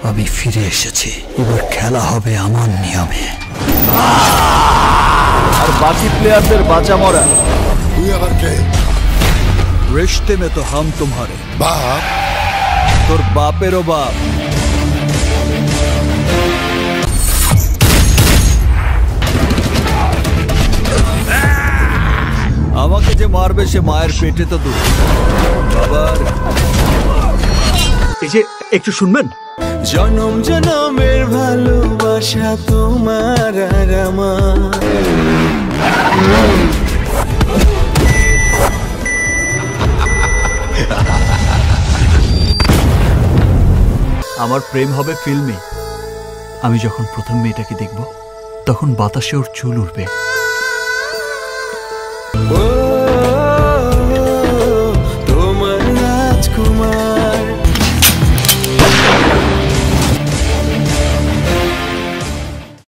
আমি ফিরে এসেছি, এবার খেলা হবে আমার নিয়মে। আর বাকি প্লেয়ারদের বাঁচা মরা। তুই আবার কে? रिश्ते में तो हम तुम्हारे বাপ। তোর বাপেরও বাপ। আমাকে যে মারবে সে মায়ের পেটে তো দূর। বাবার এই যে একটু শুনবেন। জনম জনমের ভালোবাসা তোমার আর আমার। আমার প্রেম হবে ফিল্মে। আমি যখন প্রথম মেয়েটাকে দেখব তখন বাতাসে ওর চুল উঠবে।